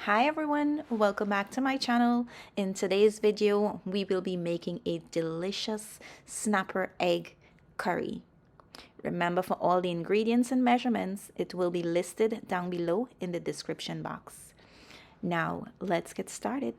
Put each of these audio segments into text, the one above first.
Hi everyone, welcome back to my channel. In today's video, we will be making a delicious snapper egg curry. Remember, for all the ingredients and measurements, it will be listed down below in the description box. Now, let's get started.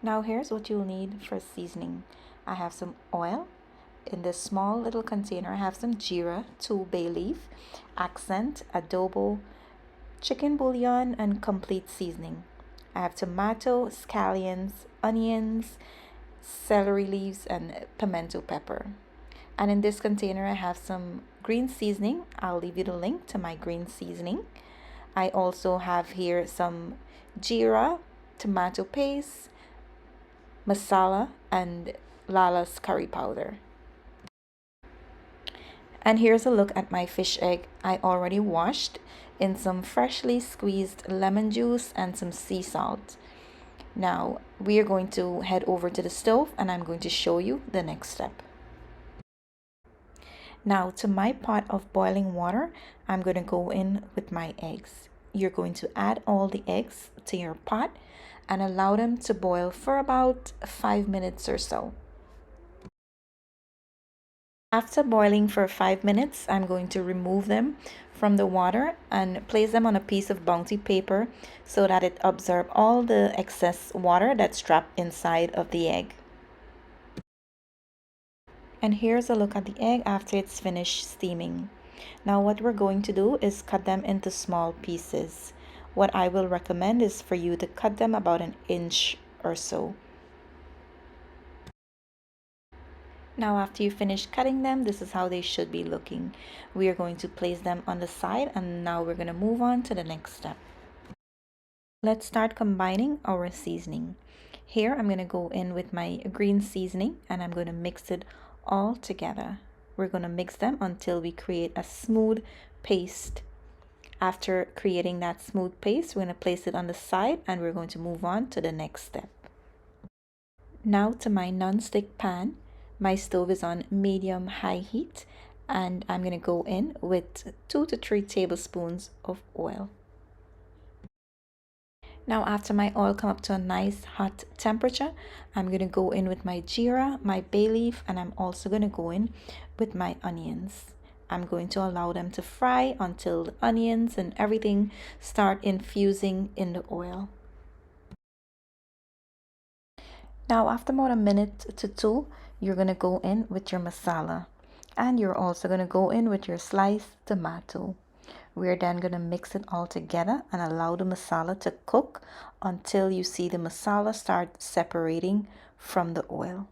Now here's what you'll need for seasoning. I have some oil. In this small little container, I have some Geera, 2 bay leaf, Accent, Adobo, Chicken Bouillon, and Complete Seasoning. I have tomato, scallions, onions, celery leaves, and pimento pepper. And in this container, I have some green seasoning. I'll leave you the link to my green seasoning. I also have here some Geera, tomato paste, masala, and Lala's curry powder. And here's a look at my fish egg. I already washed in some freshly squeezed lemon juice and some sea salt. Now we are going to head over to the stove and I'm going to show you the next step. Now to my pot of boiling water, I'm going to go in with my eggs. You're going to add all the eggs to your pot and allow them to boil for about 5 minutes or so. After boiling for 5 minutes, I'm going to remove them from the water and place them on a piece of bounty paper so that it absorbs all the excess water that's trapped inside of the egg. And here's a look at the egg after it's finished steaming. Now what we're going to do is cut them into small pieces. What I will recommend is for you to cut them about 1 inch or so. Now after you finish cutting them, this is how they should be looking. We are going to place them on the side and now we're going to move on to the next step. Let's start combining our seasoning. Here I'm going to go in with my green seasoning and I'm going to mix it all together. We're going to mix them until we create a smooth paste. After creating that smooth paste, we're going to place it on the side and we're going to move on to the next step. Now to my non-stick pan. My stove is on medium-high heat and I'm going to go in with 2 to 3 tablespoons of oil. Now after my oil come up to a nice hot temperature, I'm going to go in with my Geera, my bay leaf, and I'm also going to go in with my onions. I'm going to allow them to fry until the onions and everything start infusing in the oil. Now after about 1 minute to 2, you're going to go in with your masala and you're also going to go in with your sliced tomato. We're then going to mix it all together and allow the masala to cook until you see the masala start separating from the oil.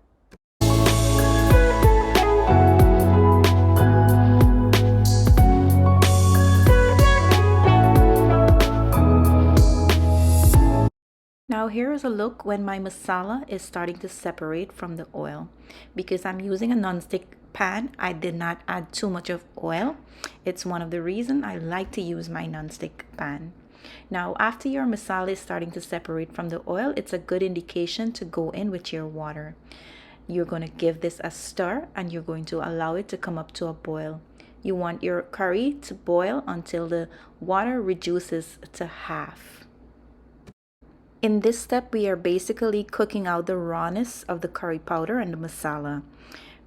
Now here is a look when my masala is starting to separate from the oil. Because I'm using a non-stick pan, I did not add too much of oil. It's one of the reasons I like to use my non-stick pan. Now after your masala is starting to separate from the oil, it's a good indication to go in with your water. You're going to give this a stir and you're going to allow it to come up to a boil. You want your curry to boil until the water reduces to half. In this step, we are basically cooking out the rawness of the curry powder and the masala.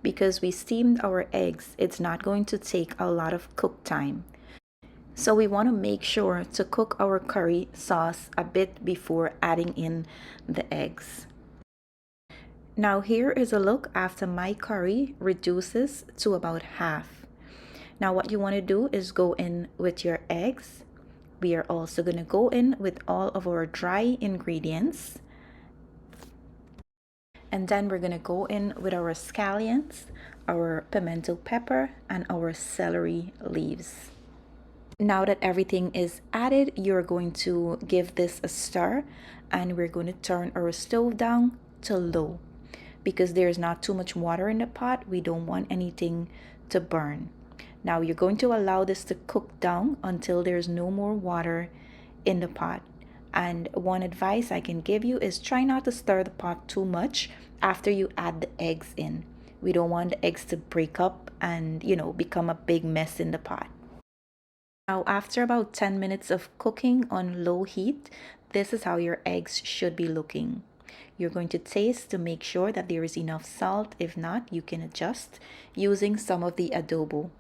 Because we steamed our eggs, it's not going to take a lot of cook time. So we want to make sure to cook our curry sauce a bit before adding in the eggs. Now here is a look after my curry reduces to about half. Now what you want to do is go in with your eggs. We are also going to go in with all of our dry ingredients. And then we're going to go in with our scallions, our pimento pepper, and our celery leaves. Now that everything is added, you're going to give this a stir and we're going to turn our stove down to low. Because there's not too much water in the pot, we don't want anything to burn. Now you're going to allow this to cook down until there's no more water in the pot. And one advice I can give you is try not to stir the pot too much after you add the eggs in. We don't want the eggs to break up and, become a big mess in the pot. Now, after about 10 minutes of cooking on low heat, this is how your eggs should be looking. You're going to taste to make sure that there is enough salt. If not, you can adjust using some of the adobo.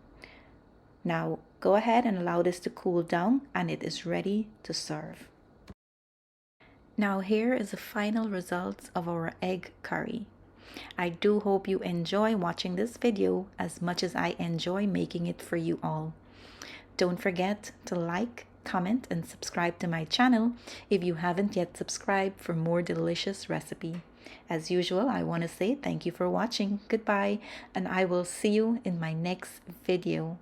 Now, go ahead and allow this to cool down, and it is ready to serve. Now, here is the final results of our egg curry. I do hope you enjoy watching this video as much as I enjoy making it for you all. Don't forget to like, comment, and subscribe to my channel if you haven't yet subscribed for more delicious recipe. As usual, I want to say thank you for watching. Goodbye, and I will see you in my next video.